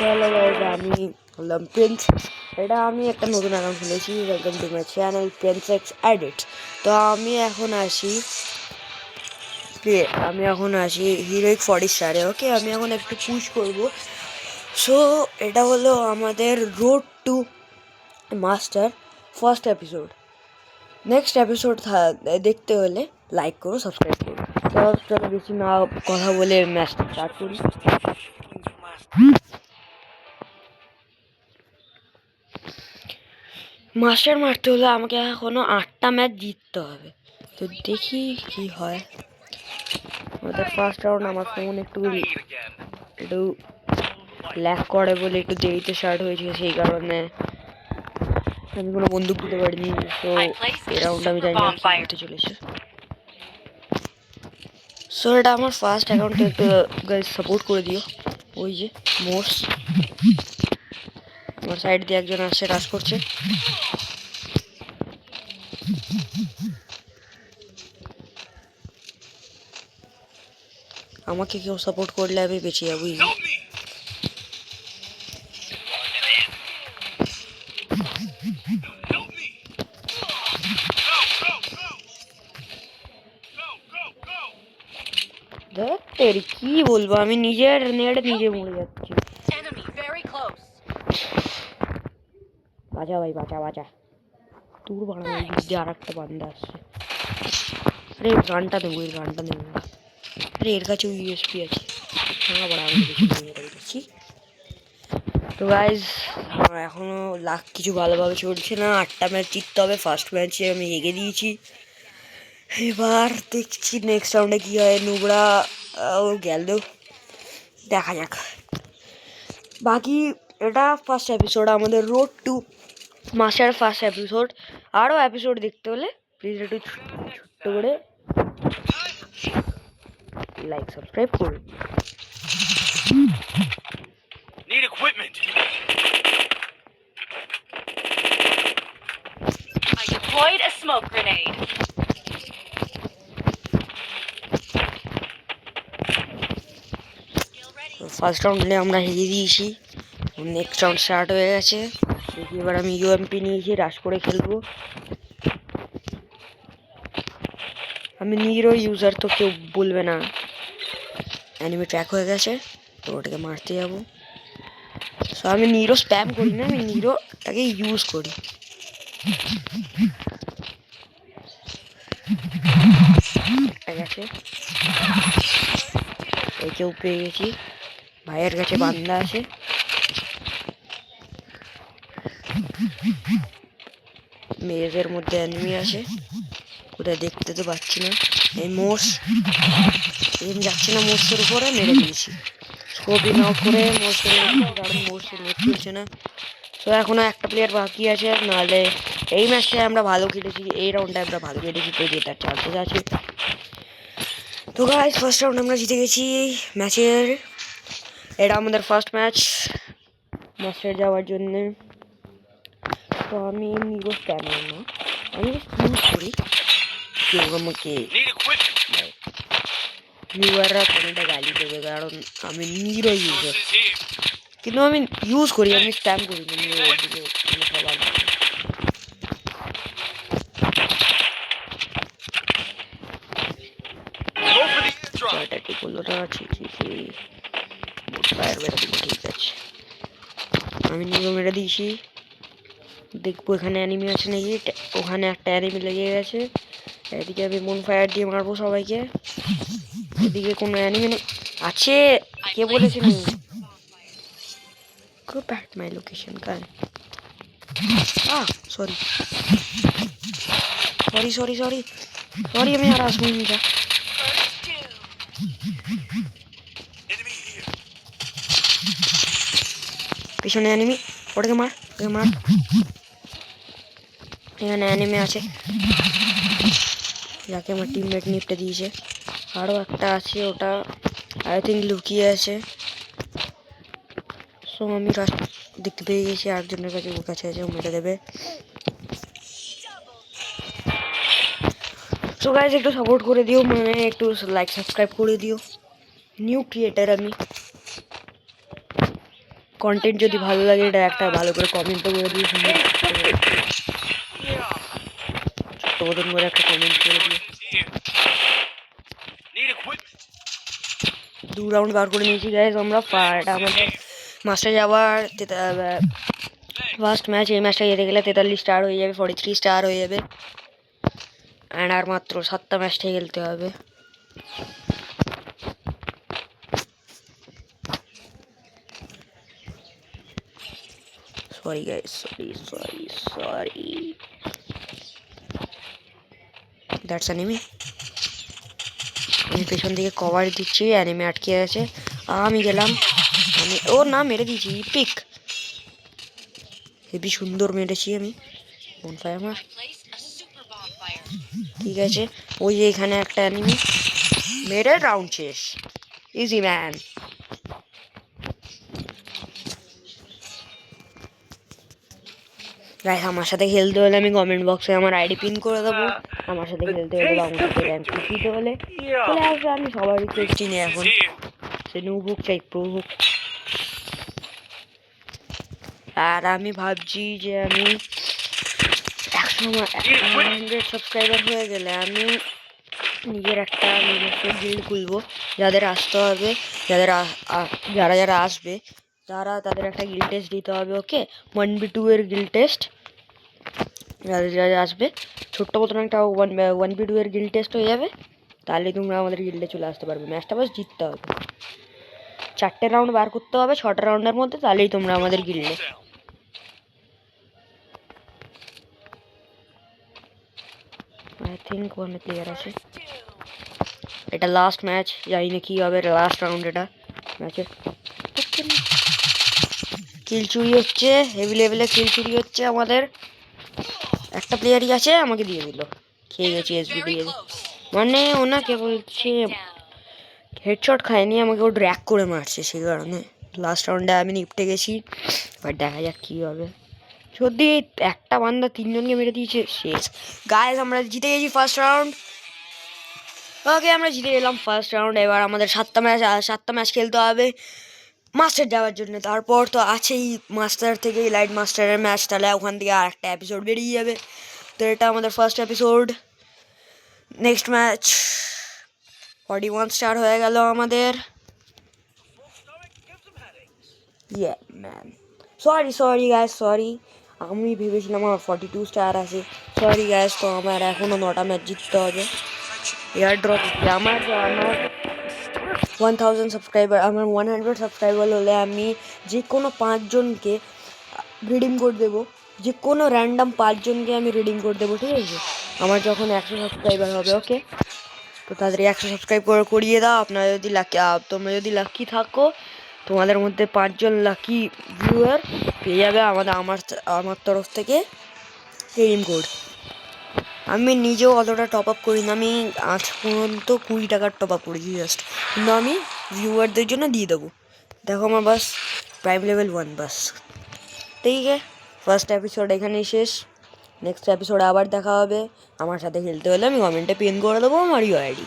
Hello guys, আমি হলাম Prince. এটা আমি একটা নতুন অ্যাকাউন্ট খুলেছি। Welcome to my channel Prince x edit. তো আমি এখন আসি হিরোইক 40 স্টারে। ওকে, আমি এখন একটু পুশ করব। সো এটা হলো আমাদের road two master first episode. Next episode দেখতে হলে লাইক করো, সাবস্ক্রাইব করো। তো চলো বেশি না কথা বলে ম্যাচটা স্টার্ট করি। মাস্টার মারতে হলে আমাকে এখনো 8টা ম্যাচ জিততে হবে। তো দেখি কি হয়। আমাদের ফার্স্ট রাউন্ড আমার ফোন একটু ল্যাগ করে বলে একটু দেরিতে স্টার্ট হয়েছে, সেই কারণে আমি কোনো বন্দুক দিতে পারিনি। তো এই রাউন্ড আমি জানি না কি হতে চলেছে। সো এটা আমার ফার্স্ট অ্যাকাউন্টে একটু গাইজ সাপোর্ট করে দিও। ওই যে মোর্স আমার সাইড দিয়ে একজন আসছে, রাশ করছে। আমাকে কেউ সাপোর্ট করলে আমি বেঁচে যাবো। দেখ কি বলবো, আমি নিজের নেট নিজে মরে যাচ্ছি। বাঁচা ভাই, বাঁচা বাঁচা। তোর বাড়া ওই দিক দিয়ে আর একটা বান্দা আসছে। আরে গানটা দেবো, এর গানটা দেবো। আরে এর কাছে ওই ইউএসপি আছে। হ্যাঁ বাড়া, আমি বেশি দিচ্ছি। তো গাইজ এখনো লাখ কিছু ভালোভাবে চলছে না। 8টা ম্যাচ জিততে হবে। ফার্স্ট ম্যাচে আমি এগিয়ে দিয়েছি। এবার দেখছি নেক্সট রাউন্ডে কী হয়। নুবরা ও গেল, দেখা যাক। বাকি এটা ফার্স্ট এপিসোড, আমাদের road two master first episode. আরও এপিসোড দেখতে হলে প্লিজ একটু ছোট্ট করে লাইক সাবস্ক্রাইব করুন। Need equipment. I deployed a smoke grenade. First রাউন্ডে আমরা হেরে দিয়েছি। নেক্সট রাউন্ড স্টার্ট হয়ে গেছে। দেখি এবার আমি ইউএমপি নিয়েছি, রাশ করে খেলবো। আমি নিরো ইউজার, তো কেউ বলবে না। অ্যানিমে ট্র্যাক হয়ে গেছে, তো ওটাকে মারতে যাবো। সো আমি নিরো স্প্যাম করি না, আমি নিরোটাকে ইউজ করি। গেছে কেউ পেয়ে গেছি। ভাইয়ের কাছে বান্দা আছে। মেয়েদের মধ্যে অ্যানিমি আছে, কোথায় দেখতে তো পাচ্ছি না। এই মোর্স এম যাচ্ছে না, মোর্সের উপরে মেরে দিয়েছি। স্কোপি না করে মোর্সের, কারণ মোর্সের নেট চলছে না। তো এখনো একটা প্লেয়ার বাকি আছে, নাহলে এই ম্যাচটায় আমরা ভালো খেলেছি, এই রাউন্ডে আমরা ভালো খেলেছি, তো জেতার চান্সেস আছে। তো গাইস ফার্স্ট রাউন্ড আমরা জিতে গেছি ম্যাচের। এটা আমাদের ফার্স্ট ম্যাচ মাস্টার যাওয়ার জন্যে। তো আমি নিরো স্প্যাম না, আমি ইউজ করি। কেউ আমাকে ভিউয়াররা কোনোটা গালি দেবে, কারণ আমি নিরো ইউজার, কিন্তু আমি ইউজ করি, আমি স্প্যাম করি না। সবার ছয়টা ঠিক হলো না, ঠিক ফায়ার বেড়ে দেবো, ঠিক আছে। আমি নিরো মেরে দিয়েছি। দেখবো এখানে অ্যানিমি আছে নাকি। ওখানে একটা অ্যানিমি লেগে গেছে। এদিকে আমি মন ফায়ার দিয়ে মারবো সবাইকে। এদিকে কোনো অ্যানিমি আছে, কে বলেছে নি? Go back to my location, guy. Sorry. Sorry, আমি আর আসবো না। পিছনে অ্যানিমি, ওটাকে মার। এখানে অ্যানিমি আছে, যাকে আমার টিমমেট নিপটে দিয়েছে। আরও একটা আছে, ওটা আই থিঙ্ক লুকিয়ে আছে। সো আমি দেখতে পেয়ে গেছি আরেকজনের কাছে, ওর কাছে আছে, ও মেরে দেবে। সো গাইজ একটু সাপোর্ট করে দিও, মানে একটু লাইক সাবস্ক্রাইব করে দিও। নিউ ক্রিয়েটার আমি, কন্টেন্ট যদি ভালো লাগে এটা একটা ভালো করে কমেন্টও করে দিয়ে সুন্দর ছোট্ট মতন করে একটা কমেন্ট করে দিয়ে। Need equipment. 2 রাউন্ড বার করে নিয়েছি গাইজ আমরা। এটা আমাদের মাস্টার যাওয়ার ফার্স্ট ম্যাচ। এই ম্যাচটা জিতে গেলে 43 স্টার হয়ে যাবে, 43 স্টার হয়ে যাবে। অ্যান্ড আর মাত্র 7টা ম্যাচটাই খেলতে হবে। Sorry guys, sorry that's enemy. আমি পেছন থেকে কভার দিচ্ছি, অ্যানিমি আটকে আছে। আমি গেলাম, ও না মেরে দিয়েছি। পিক হেবি সুন্দর মেরেছি আমি। বনফায়ার আমার ঠিক আছে। ওই যে এখানে একটা অ্যানিমি, মেরে রাউন্ড শেষ। Easy man. গাইস আমার সাথে খেলতে হলে আমি কমেন্ট বক্সে আমার আইডি পিন করে দেবো। আমার সাথে খেলতে হলে বা আমার সাথে র্যাঙ্ক দিতে হলে চলে আসবে। আমি সবার রিকোয়েস্ট চিনি এখন, সে নুব হোক চাই প্রো হোক। আর আমি ভাবছি যে আমি 100 সাবস্ক্রাইবার হয়ে গেলে আমি নিজের একটা নিজস্ব গিল্ড খুলবো। যাদের আসতে হবে, যারা আসবে তাদের একটা গিল্ড টেস্ট দিতে হবে। ওকে, 1v2 এর গিল্ড টেস্ট। যারা আসবে ছোট্ট মতন একটা 1v2 এর গিল্ড টেস্ট হয়ে যাবে। তাহলে তোমরা আমাদের গিল্ডে চলে আসতে পারবে। ম্যাচটা বাস জিততে হবে, 4টে রাউন্ড বার করতে হবে 6টা রাউন্ডের মধ্যে, তাহলেই তোমরা আমাদের গিল্ডে। আই থিঙ্ক ওখানে প্লেয়ার আছে। এটা লাস্ট ম্যাচ, জানি না কি হবে, লাস্ট রাউন্ড এটা ম্যাচের। কিল চুরি হচ্ছে, হেভি লেভেলে কিল চুরি হচ্ছে আমাদের। একটা প্লেয়ারই আছে, আমাকে দিয়ে দিল, খেয়ে গেছি এসবি দিয়ে। মানে ওনাকে বলছে হেডশট খায়নি, আমাকে ও ড্র্যাগ করে মারছে, সেই কারণে লাস্ট রাউন্ডে আমি নিপটে গেছি। এবার দেখা যাক কী হবে। যদি একটা বান্দা 3জনকে মেরে দিয়েছে, শেষ। গাইস আমরা জিতে গেছি ফার্স্ট রাউন্ড। ওকে আমরা জিতে গেলাম ফার্স্ট রাউন্ড। এবার আমাদের 7টা ম্যাচ খেলতে হবে মাস্টার যাওয়ার জন্য। তারপর তো আছেই মাস্টার থেকে লাইট মাস্টারের ম্যাচ, তাহলে ওখান থেকে আর একটা এপিসোড বেরিয়ে যাবে। তো এটা আমাদের first episode. Next match 41 star হয়ে গেল আমাদের। ইয়ে ম্যান, সরি গাইস, সরি। আমি ভেবেছিলাম আমার 42 স্টার আছে। সরি গাইস, তো আমার এখনও 9টা ম্যাচ জিততে হবে। এয়ার ড্রপ আমার 1000 সাবস্ক্রাইবার, আমার 100 সাবস্ক্রাইবার হলে আমি যে কোনো 5জনকে রিডিম কোড দেবো। যে কোনো র্যান্ডাম 5জনকে আমি রিডিম কোড দেবো, ঠিক আছে? আমার যখন 100 সাবস্ক্রাইবার হবে, ওকে? তো তাদের 100 সাবস্ক্রাইব করিয়ে দাও। তোমরা যদি লাকি থাকো, তোমাদের মধ্যে 5জন লাকি ভিউয়ার পেয়ে যাবে আমার তরফ থেকে রিডিম কোড। আমি নিজেও অতটা টপ আপ করি না, আমি আজ পর্যন্ত 20 টাকার টপ আপ করেছি জাস্ট। কিন্তু আমি ভিউয়ারদের জন্য দিয়ে দেবো। দেখো আমার বাস প্রাইম লেভেল 1 বাস। ঠিক আছে, ফার্স্ট এপিসোড এখানেই শেষ। নেক্সট এপিসোডে আবার দেখা হবে। আমার সাথে খেলতে হলে আমি কমেন্টে পিন করে দেবো আমার ইউআইডি।